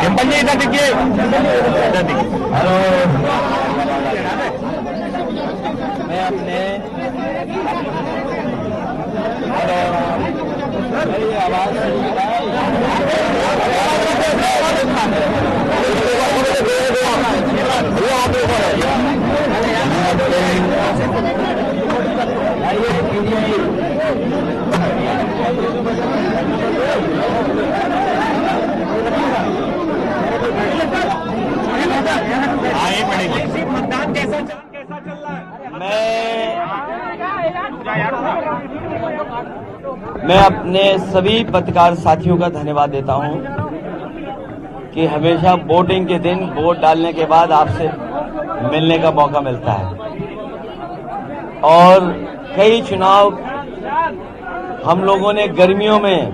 पंजे इधर दिखिए, हेलो। मैं अपने मेरी आवाज मतदान कैसा चल रहा है? मैं अपने सभी पत्रकार साथियों का धन्यवाद देता हूं कि हमेशा वोटिंग के दिन वोट डालने के बाद आपसे मिलने का मौका मिलता है और कई चुनाव हम लोगों ने गर्मियों में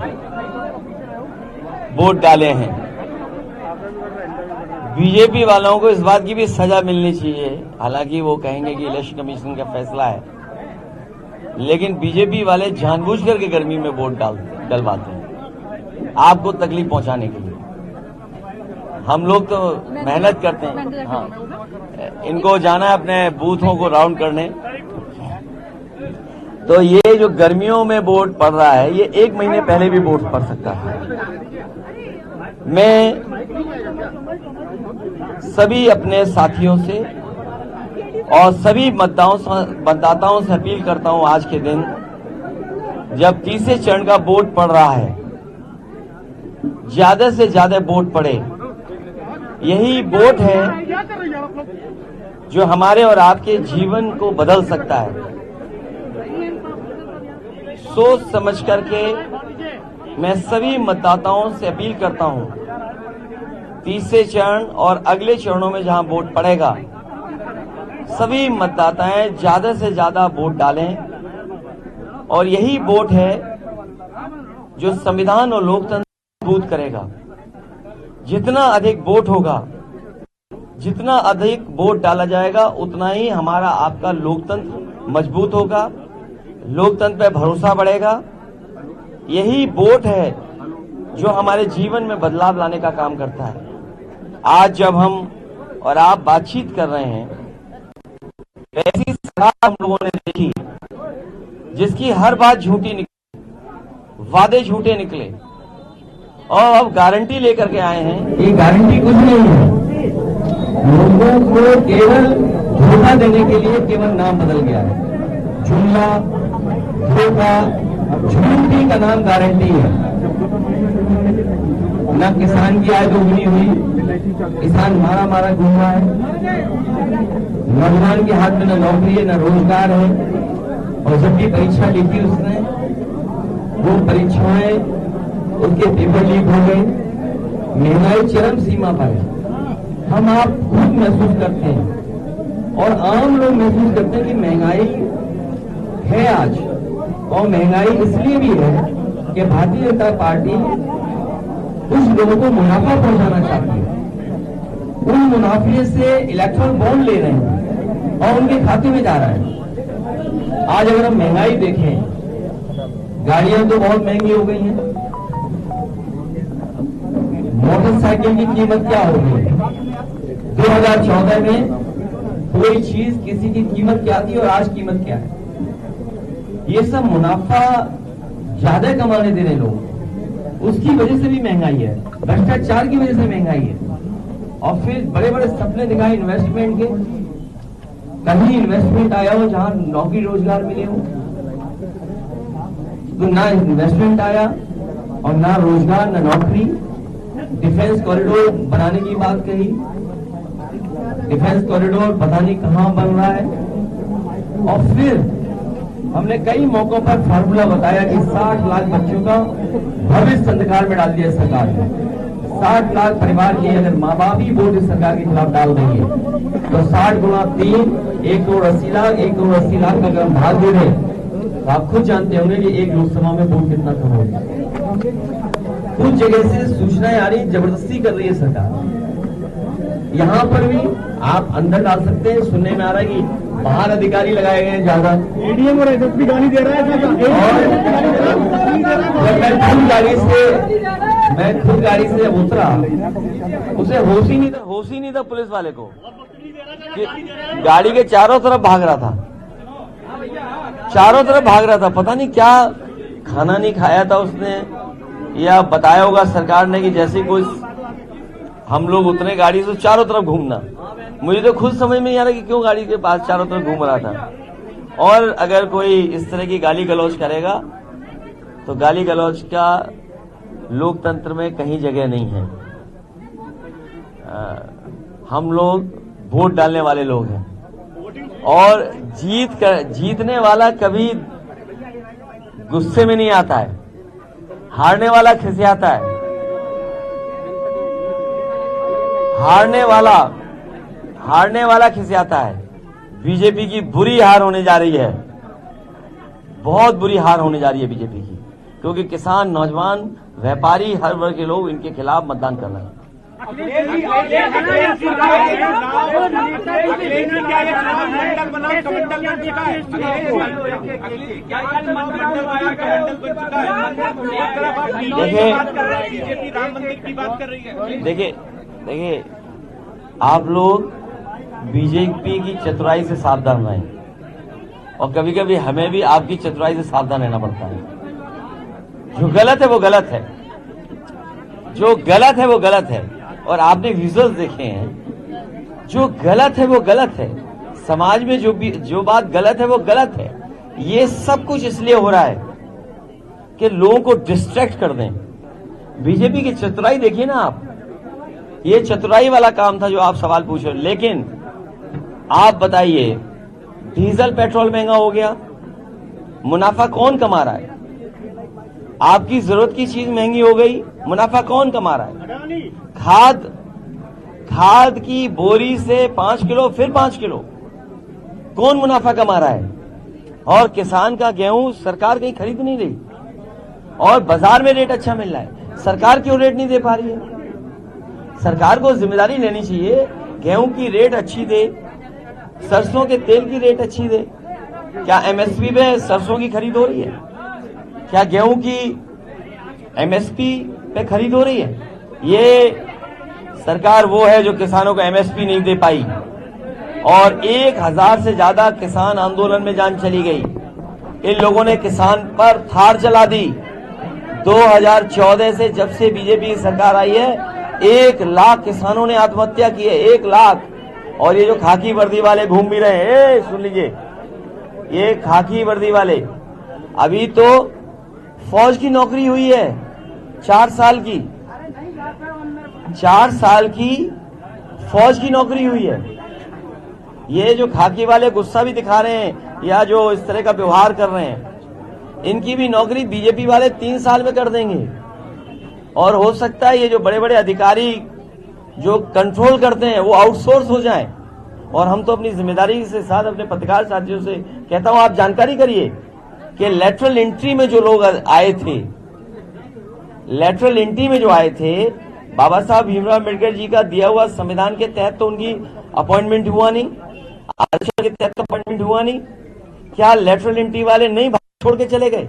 वोट डाले हैं। बीजेपी वालों को इस बात की भी सजा मिलनी चाहिए, हालांकि वो कहेंगे कि इलेक्शन कमीशन का फैसला है, लेकिन बीजेपी वाले जानबूझ करके गर्मी में वोट डलवाते हैं आपको तकलीफ पहुंचाने के लिए। हम लोग तो मेहनत करते हैं। हाँ, इनको जाना है अपने बूथों को राउंड करने, तो ये जो गर्मियों में वोट पड़ रहा है ये 1 महीने पहले भी वोट पड़ सकता है। मैं सभी अपने साथियों से और सभी मतदाताओं से अपील करता हूं, आज के दिन जब तीसरे चरण का वोट पड़ रहा है, ज्यादा से ज्यादा वोट पड़े। यही वोट है जो हमारे और आपके जीवन को बदल सकता है। सोच समझ करके मैं सभी मतदाताओं से अपील करता हूं, तीसरे चरण और अगले चरणों में जहां वोट पड़ेगा, सभी मतदाताएं ज्यादा से ज्यादा वोट डालें और यही वोट है जो संविधान और लोकतंत्र मजबूत करेगा। जितना अधिक वोट होगा, जितना अधिक वोट डाला जाएगा, उतना ही हमारा आपका लोकतंत्र मजबूत होगा, लोकतंत्र पे भरोसा बढ़ेगा। यही वोट है जो हमारे जीवन में बदलाव लाने का काम करता है। आज जब हम और आप बातचीत कर रहे हैं, ऐसी सरकार हम लोगों ने देखी जिसकी हर बात झूठी निकली, वादे झूठे निकले, और अब गारंटी लेकर के आए हैं। ये गारंटी कुछ नहीं है, लोगों को केवल धोखा देने के लिए केवल नाम बदल गया है। जुमला, धोखा, झूठी का नाम गारंटी है। न किसान की आय दोगुनी हुई, किसान मारा घूम रहा है, नौजवान के हाथ में न नौकरी है न रोजगार है, और जब भी परीक्षा लिखी उसने, वो परीक्षाएं उसके पेपर लीक हो गए, महंगाई चरम सीमा पर है। हम आप खुद महसूस करते हैं और आम लोग महसूस करते हैं कि महंगाई है आज, और महंगाई इसलिए भी है कि भारतीय जनता पार्टी उस लोगों को मुनाफा पहुंचाना चाहती है। उन मुनाफे से इलेक्ट्रल बॉन्ड ले रहे हैं और उनके खाते में जा रहा है। आज अगर हम महंगाई देखें, गाड़ियां तो बहुत महंगी हो गई हैं, मोटरसाइकिल की कीमत क्या हो गई है? 2014 में कोई चीज किसी की कीमत क्या थी और आज कीमत क्या है? ये सब मुनाफा ज्यादा कमाने दे रहे लोग, उसकी वजह से भी महंगाई है, भ्रष्टाचार की वजह से महंगाई है। और फिर बड़े बड़े सपने दिखाए इन्वेस्टमेंट के, कहीं इन्वेस्टमेंट आया हो जहां नौकरी रोजगार मिले हो, तो ना इन्वेस्टमेंट आया और ना रोजगार ना नौकरी। डिफेंस कॉरिडोर बनाने की बात कही, डिफेंस कॉरिडोर पता नहीं कहां बन रहा है। और फिर हमने कई मौकों पर फार्मूला बताया कि 60 लाख बच्चों का भविष्य अंधकार में डाल दिया सरकार ने। 60 लाख परिवार की अगर माँ बाप ही वोट इस सरकार के खिलाफ डाल देंगे तो 60 गुणा 3, 1 करोड़ 80 लाख, 1 करोड़ 80 लाख का अगर हम भाग दे रहे तो आप खुद जानते होंगे कि एक लोकसभा में वोट कितना कम होगा। कुछ जगह से सूचनाएं आ रही, जबरदस्ती कर रही है सरकार। यहाँ पर भी आप अंदर डाल सकते हैं, सुनने में आ रहा है कि बाहर अधिकारी लगाए गए हैं ज्यादा, एडीएम और एसएसपी गाली दे रहा है। मैं खुद गाड़ी से जब उतरा उसे होश ही नहीं था पुलिस वाले को कि गाड़ी के चारों तरफ भाग रहा था, पता नहीं क्या खाना नहीं खाया था उसने, या बताया होगा सरकार ने कि जैसे कुछ हम लोग उतरे गाड़ी से चारों तरफ घूमना। मुझे तो खुद समझ में नहीं आ रहा कि क्यों गाड़ी के पास चारों तरफ घूम रहा था। और अगर कोई इस तरह की गाली गलौज करेगा तो गाली गलौज का लोकतंत्र में कहीं जगह नहीं है। हम लोग वोट डालने वाले लोग हैं और जीतने वाला कभी गुस्से में नहीं आता है, हारने वाला खिसियाता है। हारने वाला खिसियाता है। बीजेपी की बुरी हार होने जा रही है, बहुत बुरी हार होने जा रही है बीजेपी की, क्योंकि किसान, नौजवान, व्यापारी, हर वर्ग के लोग इनके खिलाफ मतदान कर रहे हैं। देखिए आप लोग बीजेपी की चतुराई से सावधान रहें, और कभी कभी हमें भी आपकी चतुराई से सावधान रहना पड़ता है। जो गलत है वो गलत है, जो गलत है वो गलत है। और आपने विजुअल्स देखे हैं, जो गलत है वो गलत है। समाज में जो बात गलत है वो गलत है। ये सब कुछ इसलिए हो रहा है कि लोगों को डिस्ट्रैक्ट कर दें। बीजेपी की चतुराई देखिए ना आप, ये चतुराई वाला काम था जो आप सवाल पूछ रहे हो। लेकिन आप बताइए, डीजल पेट्रोल महंगा हो गया, मुनाफा कौन कमा रहा है? आपकी जरूरत की चीज महंगी हो गई, मुनाफा कौन कमा रहा है? खाद की बोरी से 5 किलो फिर 5 किलो, कौन मुनाफा कमा रहा है? और किसान का गेहूं सरकार कहीं खरीद नहीं रही, और बाजार में रेट अच्छा मिल रहा है। सरकार क्यों रेट नहीं दे पा रही है? सरकार को जिम्मेदारी लेनी चाहिए, गेहूं की रेट अच्छी दे, सरसों के तेल की रेट अच्छी दे। क्या एमएसपी पे सरसों की खरीद हो रही है? क्या गेहूं की एमएसपी पे खरीद हो रही है? ये सरकार वो है जो किसानों को एमएसपी नहीं दे पाई, और 1000 से ज्यादा किसान आंदोलन में जान चली गई। इन लोगों ने किसान पर थार चला दी। 2014 से जब से बीजेपी की सरकार आई है, 1 लाख किसानों ने आत्महत्या की है, 1 लाख। और ये जो खाकी वर्दी वाले घूम भी रहे हैं, सुन लीजिए, ये खाकी वर्दी वाले, अभी तो फौज की नौकरी हुई है 4 साल की, 4 साल की फौज की नौकरी हुई है। ये जो खाकी वाले गुस्सा भी दिखा रहे हैं या जो इस तरह का व्यवहार कर रहे हैं, इनकी भी नौकरी बीजेपी वाले 3 साल में कर देंगे। और हो सकता है ये जो बड़े बड़े अधिकारी जो कंट्रोल करते हैं वो आउटसोर्स हो जाएं। और हम तो अपनी जिम्मेदारी से साथ अपने पत्रकार साथियों से कहता हूं, आप जानकारी करिए कि लेटरल एंट्री में जो लोग आए थे, लेटरल एंट्री में जो आए थे, बाबा साहब भीमराव अम्बेडकर जी का दिया हुआ संविधान के तहत तो उनकी अपॉइंटमेंट हुआ नहीं, आरक्षण के तहत अपॉइंटमेंट हुआ नहीं। क्या लेटरल एंट्री वाले नहीं छोड़ के चले गए?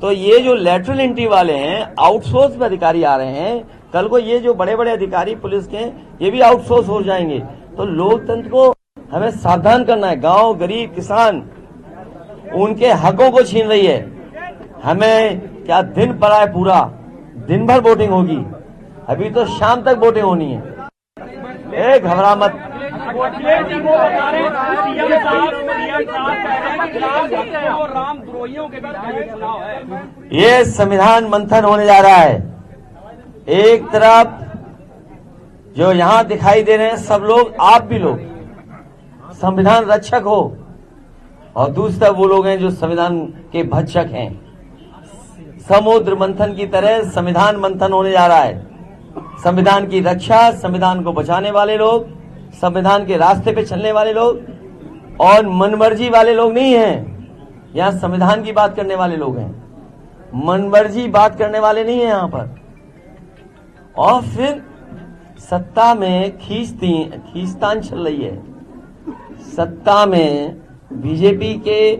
तो ये जो लेटरल एंट्री वाले हैं, आउटसोर्स में अधिकारी आ रहे हैं, कल को ये जो बड़े बड़े अधिकारी पुलिस के हैं, ये भी आउटसोर्स हो जाएंगे। तो लोकतंत्र को हमें सावधान करना है। गांव, गरीब, किसान उनके हकों को छीन रही है। हमें क्या दिन पड़ा है, पूरा दिन भर वोटिंग होगी, अभी तो शाम तक वोटिंग होनी है। घबरा मत। ये संविधान मंथन होने जा रहा है। एक तरफ जो यहां दिखाई दे रहे हैं सब लोग, आप भी लोग संविधान रक्षक हो, और दूसरी तरफ वो लोग हैं जो संविधान के भक्षक हैं। समुद्र मंथन की तरह संविधान मंथन होने जा रहा है। संविधान की रक्षा, संविधान को बचाने वाले लोग, संविधान के रास्ते पे चलने वाले लोग, और मनमर्जी वाले लोग नहीं हैं। यहां संविधान की बात करने वाले लोग हैं, मनमर्जी बात करने वाले नहीं है यहां पर। और फिर सत्ता में खींचतान चल रही है। सत्ता में बीजेपी के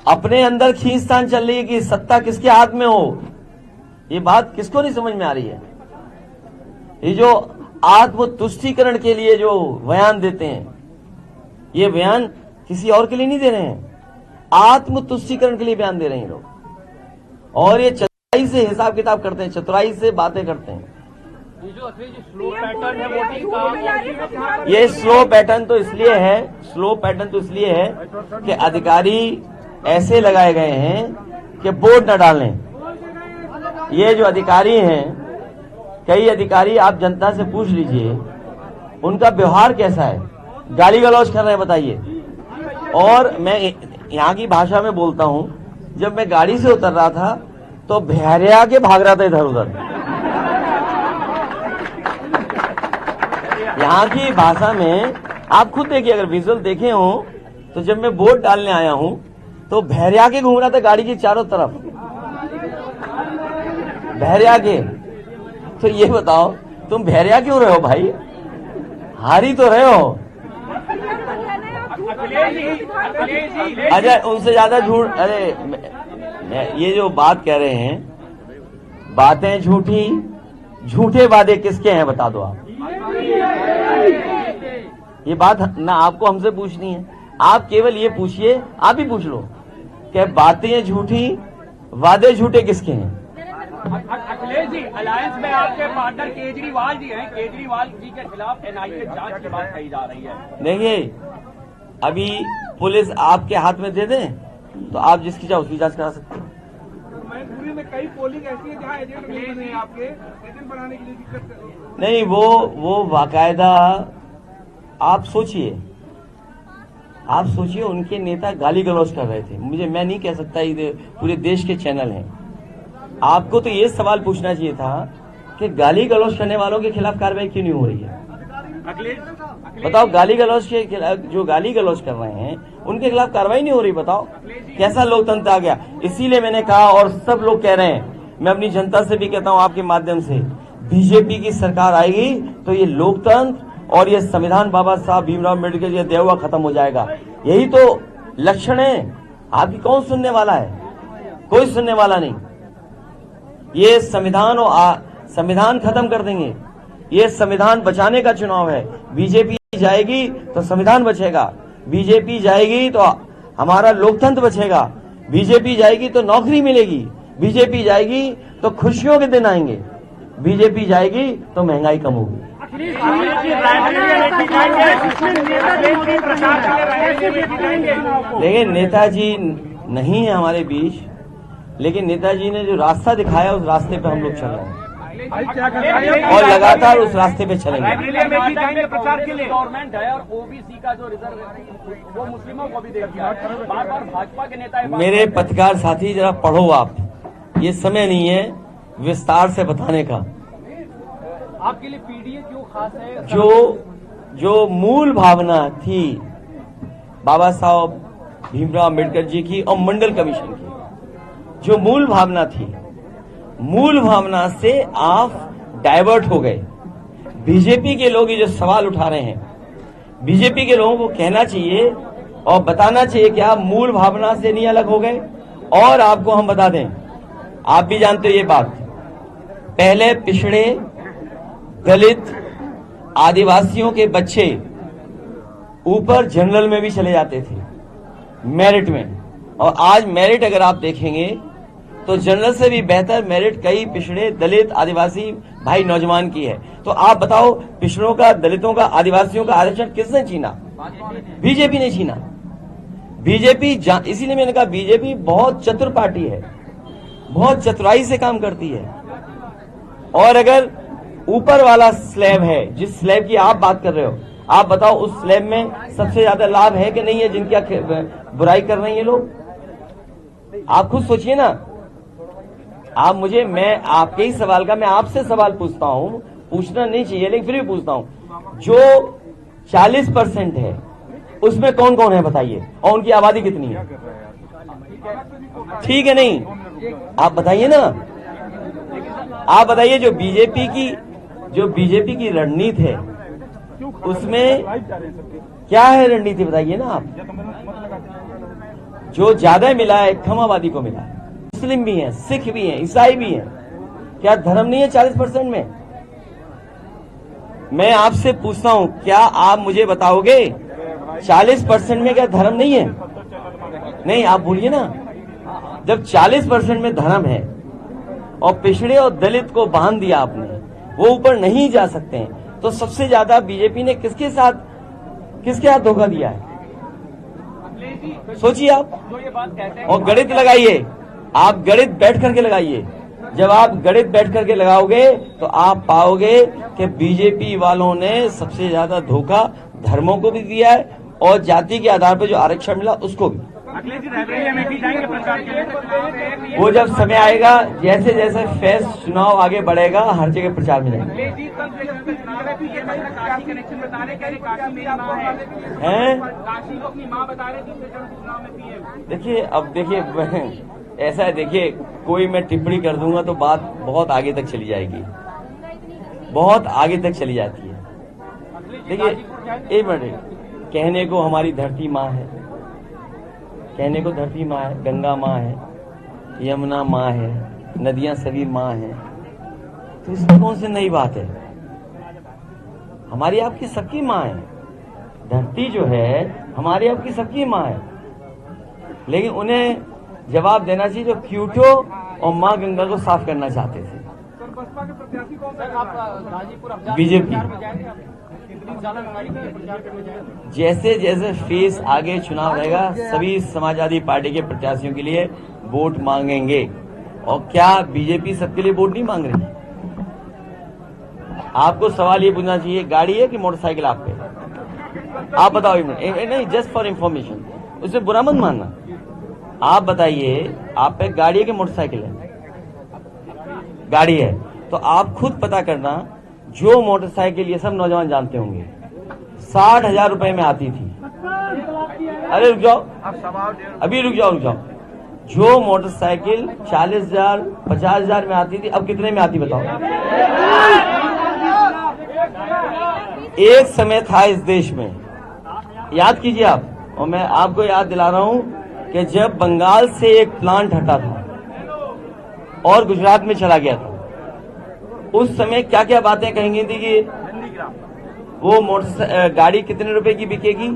अपने अंदर खींचतान चल रही है कि सत्ता किसके हाथ में हो। ये बात किसको नहीं समझ में आ रही है? ये जो आत्मतुष्टीकरण के लिए जो बयान देते हैं, ये बयान किसी और के लिए नहीं दे रहे हैं, आत्मतुष्टीकरण के लिए बयान दे रहे हैं लोग। और ये चतुराई से हिसाब किताब करते हैं, चतुराई से बातें करते हैं। ये जो स्लो पैटर्न है वोटिंग का, ये स्लो पैटर्न तो इसलिए है कि अधिकारी ऐसे लगाए गए हैं कि वोट न डालें। ये जो अधिकारी हैं, कई अधिकारी आप जनता से पूछ लीजिए उनका व्यवहार कैसा है, गाली गलौज कर रहे हैं, बताइए। और मैं यहाँ की भाषा में बोलता हूँ, जब मैं गाड़ी से उतर रहा था तो भैरिया के भाग रहा था इधर उधर। यहाँ की भाषा में आप खुद देखिए, अगर विजुअल देखे हो तो जब मैं वोट डालने आया हूँ तो भैरिया के घूम रहा था गाड़ी की चारों तरफ, भैरिया के। तो ये बताओ तुम भैरिया क्यों रहे हो भाई, हारी तो रहे हो। अच्छा, उनसे ज्यादा झूठ, अरे ये जो बात कह रहे हैं, बातें झूठी, झूठे वादे किसके हैं बता दो आप। ये बात ना आपको हमसे पूछनी है, आप केवल ये पूछिए, आप ही पूछ लो कि बातें झूठी, वादे झूठे किसके हैं। अखिलेश जी, अलायंस में आपके पार्टनर केजरीवाल जी हैं, केजरीवाल जी के खिलाफ एनआईए जांच की बात कही जा रही है। देखिए, अभी पुलिस आपके हाथ में दे दें तो आप जिसकी चाहे उसकी जांच करा सकते हैं। मैनपुरी में कई पोलिंग ऐसी है जहाँ एजेंट नहीं बने, आपके एजेंट बनाने के लिए दिक्कत नहीं, वो बाकायदा आप सोचिए, उनके नेता गाली गलौज कर रहे थे। मैं नहीं कह सकता, ये पूरे देश के चैनल हैं। आपको तो ये सवाल पूछना चाहिए था कि गाली गलौज करने वालों के खिलाफ कार्रवाई क्यों नहीं हो रही है। बताओ, गाली गलौज के खिलाफ, जो गाली गलौज कर रहे हैं उनके खिलाफ कार्रवाई नहीं हो रही। बताओ कैसा लोकतंत्र आ गया। इसीलिए मैंने कहा, और सब लोग कह रहे हैं, मैं अपनी जनता से भी कहता हूं आपके माध्यम से, बीजेपी की सरकार आएगी तो ये लोकतंत्र और ये संविधान बाबा साहब भीमराव अम्बेडकर जी दिया हुआ खत्म हो जाएगा। यही तो लक्षण है। आपकी कौन सुनने वाला है? कोई सुनने वाला नहीं। ये संविधान और संविधान खत्म कर देंगे। ये संविधान बचाने का चुनाव है। बीजेपी जाएगी तो संविधान बचेगा, बीजेपी जाएगी तो हमारा लोकतंत्र बचेगा, बीजेपी जाएगी तो नौकरी मिलेगी, बीजेपी जाएगी तो खुशियों के दिन आएंगे, बीजेपी जाएगी तो महंगाई कम होगी। लेकिन नेताजी नहीं है हमारे बीच, लेकिन नेताजी ने जो रास्ता दिखाया उस रास्ते पे हम लोग चल रहे हैं और लगातार उस रास्ते पे चलेंगे। गवर्नमेंट है और ओबीसी का जो रिजर्व वो मुस्लिमों को भी दे दिया है। बार-बार भाजपा के नेता, मेरे पत्रकार साथी जरा पढ़ो आप, ये समय नहीं है विस्तार से बताने का। आपके लिए पीडीए क्यों खास है? जो मूल भावना थी बाबा साहब भीमराव अम्बेडकर जी की और मंडल कमीशन की, जो मूल भावना थी, मूल भावना से आप डाइवर्ट हो गए। बीजेपी के लोग ये जो सवाल उठा रहे हैं, बीजेपी के लोगों को कहना चाहिए और बताना चाहिए कि आप मूल भावना से नहीं अलग हो गए। और आपको हम बता दें, आप भी जानते हो ये बात, पहले पिछड़े, दलित, आदिवासियों के बच्चे ऊपर जनरल में भी चले जाते थे, मेरिट में। और आज मेरिट अगर आप देखेंगे तो जनरल से भी बेहतर मेरिट कई पिछड़े, दलित, आदिवासी भाई नौजवान की है। तो आप बताओ, पिछड़ों का, दलितों का, आदिवासियों का आरक्षण किसने छीना? बीजेपी ने छीना। बीजेपी, इसीलिए मैंने कहा बीजेपी बहुत चतुर पार्टी है, बहुत चतुराई से काम करती है। और अगर ऊपर वाला स्लैब है, जिस स्लैब की आप बात कर रहे हो, आप बताओ उस स्लैब में सबसे ज्यादा लाभ है कि नहीं है जिनकी बुराई कर रहे हैं ये लोग? आप खुद सोचिए ना। आप मुझे, मैं आपके ही सवाल का, मैं आपसे सवाल पूछता हूं, पूछना नहीं चाहिए लेकिन फिर भी पूछता हूं, जो 40% है उसमें कौन कौन है बताइए, और उनकी आबादी कितनी है? ठीक है नहीं, आप बताइए ना। आप बताइए, जो बीजेपी की रणनीति है उसमें क्या है रणनीति, बताइए ना आप। जो ज्यादा मिला है कम आबादी को मिला है, मुस्लिम भी हैं, सिख भी हैं, ईसाई भी हैं। क्या धर्म नहीं है 40% में? मैं आपसे पूछता हूं, क्या आप मुझे बताओगे 40% में क्या धर्म नहीं है? नहीं, आप बोलिए ना। जब 40% में धर्म है और पिछड़े और दलित को बांध दिया आपने, वो ऊपर नहीं जा सकते हैं, तो सबसे ज्यादा बीजेपी ने किसके हाथ धोखा दिया है? सोचिए आप। जो ये बात कहते हैं और गणित लगाइए, आप गणित बैठ करके लगाइए। जब आप गणित बैठ करके लगाओगे तो आप पाओगे कि बीजेपी वालों ने सबसे ज्यादा धोखा धर्मों को भी दिया है और जाति के आधार पर जो आरक्षण मिला उसको भी। अखिलेश जी रायबरेली अमेठी जाएंगे प्रचार के लिए? वो जब समय आएगा, जैसे जैसे फेस चुनाव आगे बढ़ेगा, हर जगह प्रचार में जाएंगे। अखिलेश जी कल चुनाव है, ये काशी कनेक्शन बता रहे, कह रहे काशी मेरी माँ हैं? काशी को अपनी माँ बता रहे तीसरे चरण के चुनाव में पीएम। देखिए, अब देखिए ऐसा है, देखिए कोई मैं टिप्पणी कर दूंगा तो बात बहुत आगे तक चली जाएगी, बहुत आगे तक चली जाती है। देखिए एक मिनट, कहने को हमारी धरती माँ है, कहने को धरती माँ है, गंगा माँ है, यमुना माँ है, नदियां सभी माँ हैं, तो इसमें कौन सी नई बात है? हमारी आपकी सबकी माँ है, धरती जो है हमारी आपकी सबकी माँ है। लेकिन उन्हें जवाब देना चाहिए जो क्यूटो और माँ गंगा को साफ करना चाहते थे। सर बसपा के प्रत्याशी कौन सर आप गाजीपुर बीजेपी। जाएंगे? जैसे जैसे फेस आगे चुनाव रहेगा, सभी समाजवादी पार्टी के प्रत्याशियों के लिए वोट मांगेंगे। और क्या बीजेपी सबके लिए वोट नहीं मांग रही? आपको सवाल ये पूछना चाहिए, गाड़ी है कि मोटरसाइकिल आप पे? आप बताओ। नहीं, जस्ट फॉर इंफॉर्मेशन, उसे बुरा मत मानना। आप बताइए, आप पे गाड़ी है कि मोटरसाइकिल है? गाड़ी है, तो आप खुद पता करना। जो मोटरसाइकिल, ये सब नौजवान जानते होंगे, 60,000 रुपए में आती थी। अरे रुक जाओ, अभी रुक जाओ। जो मोटरसाइकिल 40,000 50,000 में आती थी, अब कितने में आती बताओ? एक समय था इस देश में, याद कीजिए आप, और मैं आपको याद दिला रहा हूं कि जब बंगाल से एक प्लांट हटा था और गुजरात में चला गया था, उस समय क्या क्या बातें कहेंगी थी कि वो मोटर गाड़ी कितने रुपए की बिकेगी।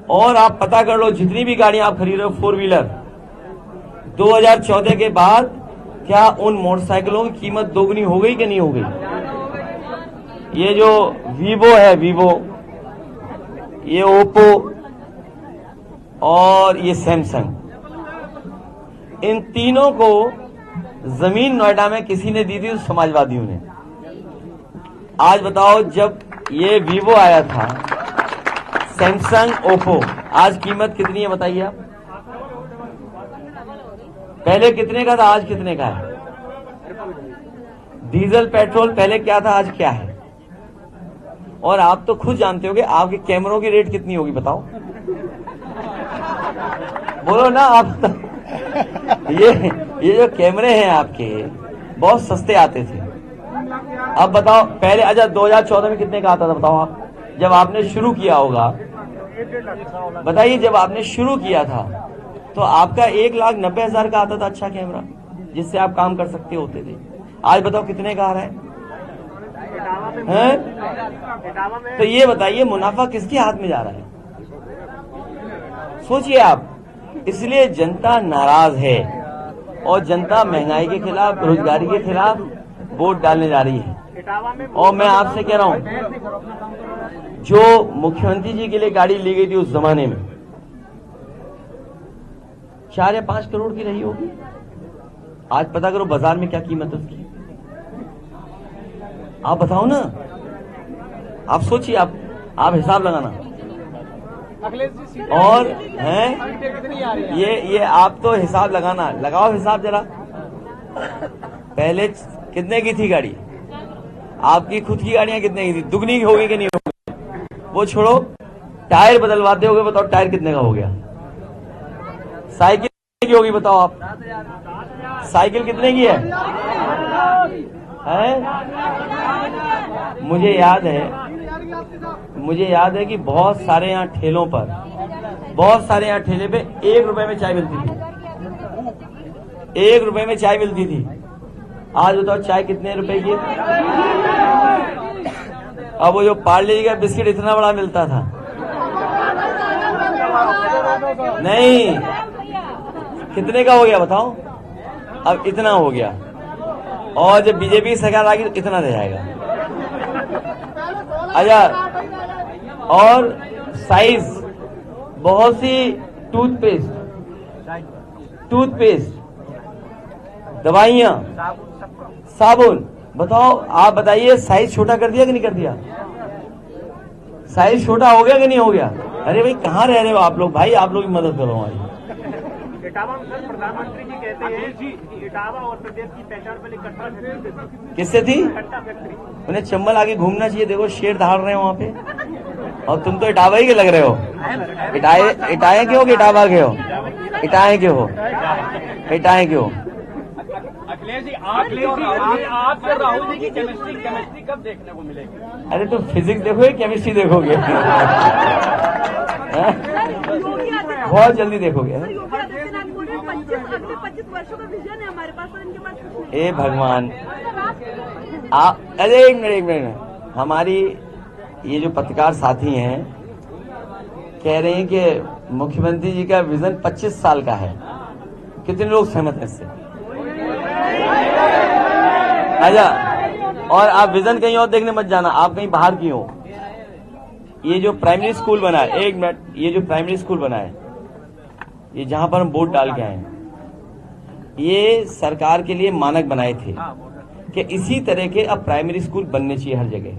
और आप पता कर लो, जितनी भी गाड़ियां आप खरीद रहे हो 4 व्हीलर, 2014 के बाद क्या उन मोटरसाइकिलों की कीमत दोगुनी हो गई कि नहीं हो गई? ये जो वीवो है, वीवो, ये ओप्पो और ये सैमसंग, इन तीनों को जमीन नोएडा में किसी ने दी थी? समाजवादियों ने। आज बताओ, जब ये वीवो आया था, सैमसंग, ओप्पो, आज कीमत कितनी है बताइए आप? पहले कितने का था, आज कितने का है? डीजल पेट्रोल पहले क्या था, आज क्या है? और आप तो खुद जानते होगे आपके कैमरों की रेट कितनी होगी बताओ? बोलो ना आप। ये जो कैमरे हैं आपके बहुत सस्ते आते थे। अब बताओ, पहले अच्छा 2014 में कितने का आता था बताओ आप, जब आपने शुरू किया होगा? बताइए, जब आपने शुरू किया था तो आपका 1,90,000 का आता था अच्छा कैमरा, जिससे आप काम कर सकते होते थे। आज बताओ कितने का आ रहा है? तो ये बताइए, मुनाफा किसके हाथ में जा रहा है? सोचिए आप। इसलिए जनता नाराज है और जनता महंगाई के खिलाफ, बेरोजगारी के खिलाफ वोट डालने जा रही है। और मैं आपसे कह रहा हूं, जो मुख्यमंत्री जी के लिए गाड़ी ली गई थी उस जमाने में 4 या 5 करोड़ की रही होगी। आज पता करो बाजार में क्या कीमत है उसकी। आप बताओ ना, आप सोचिए, आप हिसाब लगाना। और हैं ये आप तो हिसाब लगाना, लगाओ हिसाब जरा। पहले कितने की थी गाड़ी? आपकी खुद की गाड़ियां कितने की थी? दुगनी होगी कि नहीं होगी? वो छोड़ो, टायर बदलवाते होगे, बताओ टायर कितने का हो गया? साइकिल की होगी बताओ आप, साइकिल कितने की है? मुझे याद है कि बहुत सारे यहाँ ठेलों पर, बहुत सारे यहाँ ठेले पे 1 रुपए में चाय मिलती थी। 1 रुपए में चाय मिलती थी। आज बताओ चाय कितने रुपए की है? अब वो जो पार्ले का बिस्किट इतना बड़ा मिलता था, नहीं, कितने का हो गया बताओ? अब इतना हो गया, और जब बीजेपी सरकार आ गई तो इतना रह जाएगा। अच्छा, और साइज, बहुत सी टूथपेस्ट, दवाइयां, साबुन, बताओ, आप बताइए साइज छोटा कर दिया कि नहीं कर दिया? साइज छोटा हो गया कि नहीं हो गया? अरे भाई कहाँ रह रहे हो आप लोग? भाई आप लोग की मदद करो हमारी। इटावा में सर प्रधानमंत्री जी कहते हैं कि इटावा और प्रदेश की पहचान वाली कट्टा फैक्ट्री किससे थी? कट्टा फैक्ट्री। उन्हें चंबल आगे घूमना चाहिए, देखो शेर दहाड़ रहे हैं वहां पे, और तुम तो इटावा ही के लग रहे हो। इटाए के हो कि इटावा के हो? इटाए के हो, इटाए के हो। अखिलेश जी, आप और राहुल जी की केमिस्ट्री कब देखने को मिलेगी? अरे तुम फिजिक्स देखोगे केमिस्ट्री देखोगे? बहुत जल्दी देखोगे। योगी आदित्यनाथ बोल रहे हैं 25 वर्षों का विजन है हमारे पास, और इनके पास कुछ नहीं। ए भगवान, आप, अरे एक मिनट, हमारी ये जो पत्रकार साथी हैं कह रहे हैं कि मुख्यमंत्री जी का विजन 25 साल का है। कितने लोग सहमत हैं इससे? अच्छा, और आप विजन कहीं और देखने मत जाना, आप कहीं बाहर की हो। ये जो प्राइमरी स्कूल बना है, एक मिनट, ये जो प्राइमरी स्कूल बना है, ये जहां पर हम वोट डाल के आए हैं, ये सरकार के लिए मानक बनाए थे कि इसी तरह के अब प्राइमरी स्कूल बनने चाहिए हर जगह।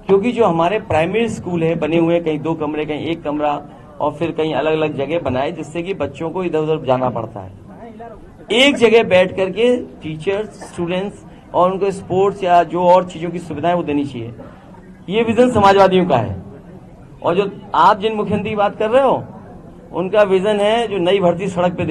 क्योंकि जो हमारे प्राइमरी स्कूल है बने हुए, कहीं 2 कमरे, कहीं 1 कमरा, और फिर कहीं अलग अलग जगह बनाए, जिससे कि बच्चों को इधर उधर जाना पड़ता है। एक जगह बैठ करके टीचर्स, स्टूडेंट्स और उनको स्पोर्ट्स या जो और चीजों की सुविधाएं वो देनी चाहिए। ये विजन समाजवादियों का है। और जो आप जिन मुख्यमंत्री की बात कर रहे हो, उनका विजन है जो नई भर्ती सड़क पे